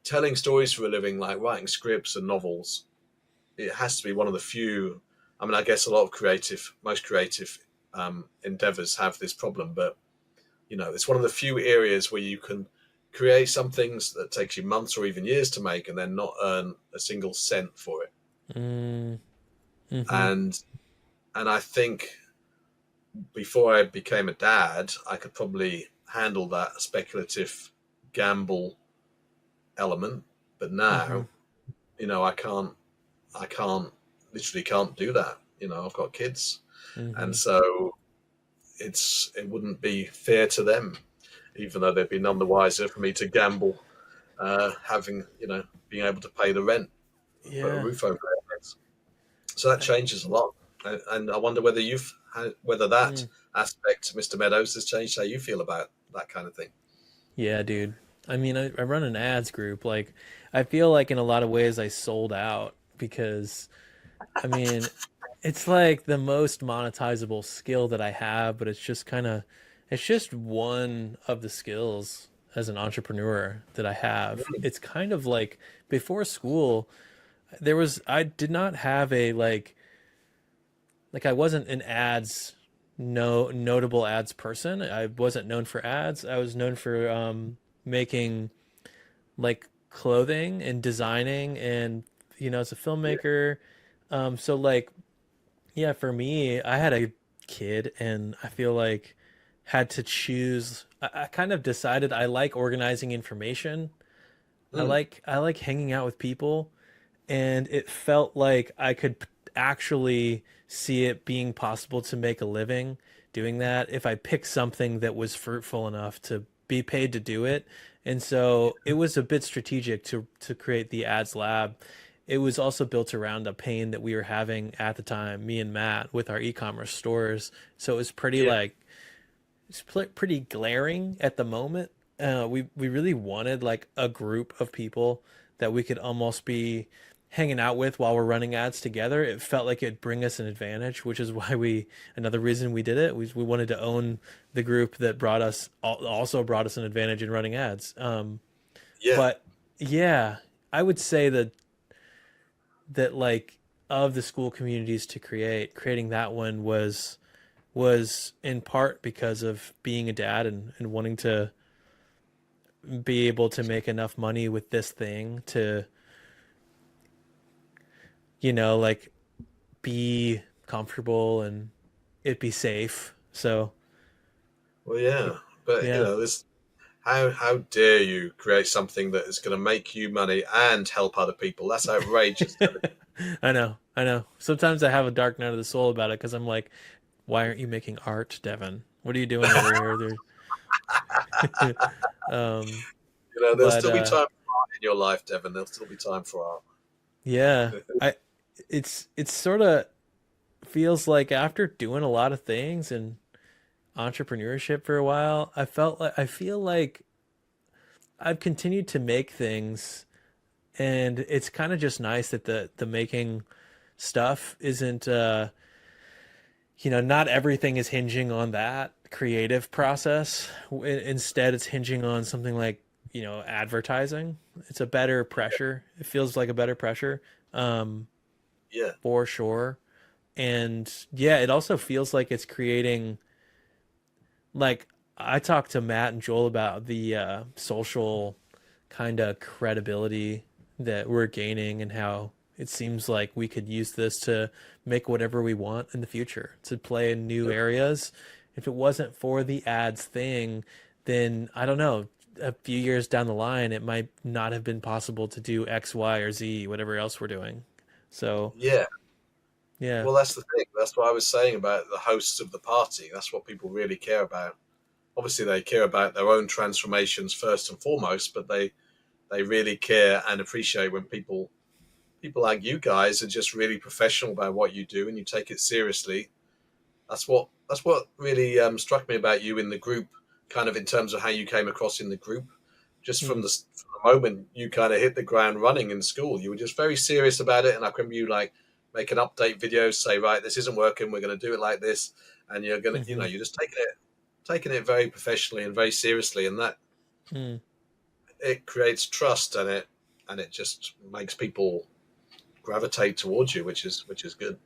telling stories for a living, like writing scripts and novels, it has to be one of the few. I mean, I guess a lot of most creative endeavors have this problem, but it's one of the few areas where you can create some things that takes you months or even years to make, and then not earn a single cent for it. Mm, mm-hmm. And I think before I became a dad, I could probably handle that speculative gamble element, but Mm-hmm. now, I can't. I can't literally can't do that. I've got kids, and Mm-hmm. so it wouldn't be fair to them, even though they'd be none the wiser for me to gamble, having being able to pay the rent and put a Yeah. roof over their heads. So that I, changes a lot, and I wonder whether that mm, aspect, Mr. Meadows, has changed how you feel about that kind of thing. yeah, dude. I mean, I run an ads group. Like, I feel like in a lot of ways I sold out because, I mean, it's like the most monetizable skill that I have, but it's just one of the skills as an entrepreneur that I have. It's kind of like before school, I did not have a like I wasn't an ads no notable ads person. I wasn't known for ads. I was known for making like clothing and designing and as a Yeah, filmmaker. So like yeah, for me, I had a kid and I feel like had to choose. I kind of decided I like organizing information. mm, I like hanging out with people, and it felt like I could actually see it being possible to make a living doing that if I picked something that was fruitful enough to be paid to do it. And so it was a bit strategic to create the ads lab. It was also built around a pain that we were having at the time, me and Matt, with our e-commerce stores. So it was yeah, pretty glaring at the moment. We really wanted like a group of people that we could almost be hanging out with while we're running ads together. It felt like it'd bring us an advantage, which is why another reason we did it. We wanted to own the group that also brought us an advantage in running ads. yeah. But yeah, I would say that like of the school communities to creating that one was in part because of being a dad and wanting to be able to make enough money with this thing to, like be comfortable and it be safe. So, Well, yeah, but yeah. this. How dare you create something that is going to make you money and help other people? That's outrageous. I know. I know. Sometimes I have a dark night of the soul about it because I'm like, why aren't you making art, Devin? What are you doing over here? um, There'll but still be time for art in your life, Devon. There'll still be time for art. yeah, I it's sort of feels like after doing a lot of things and entrepreneurship for a while, I feel like I've continued to make things, and it's kind of just nice that the making stuff isn't not everything is hinging on that creative process. Instead, it's hinging on something like, advertising. It's a better pressure. It feels like a better pressure, um, Yeah, for sure. And yeah, it also feels like it's creating like I talked to Matt and Joel about the social kind of credibility that we're gaining and how it seems like we could use this to make whatever we want in the future, to play in new areas. If it wasn't for the ads thing, then I don't know, a few years down the line, it might not have been possible to do X, Y, or Z, whatever else we're doing. So, yeah. yeah. Well, that's the thing. That's what I was saying about the hosts of the party. That's what people really care about. Obviously, they care about their own transformations first and foremost, but they really care and appreciate when people like you guys are just really professional about what you do and you take it seriously. That's what really struck me about you in the group, kind of in terms of how you came across in the group. Just Hmm. from the moment you kind of hit the ground running in school, you were just very serious about it. And I remember you like make an update video, say, right, this isn't working, we're going to do it like this, and you're gonna, Hmm. you're just taking it very professionally and very seriously, and that Hmm. it creates trust and it and it just makes people gravitate towards you, which is good.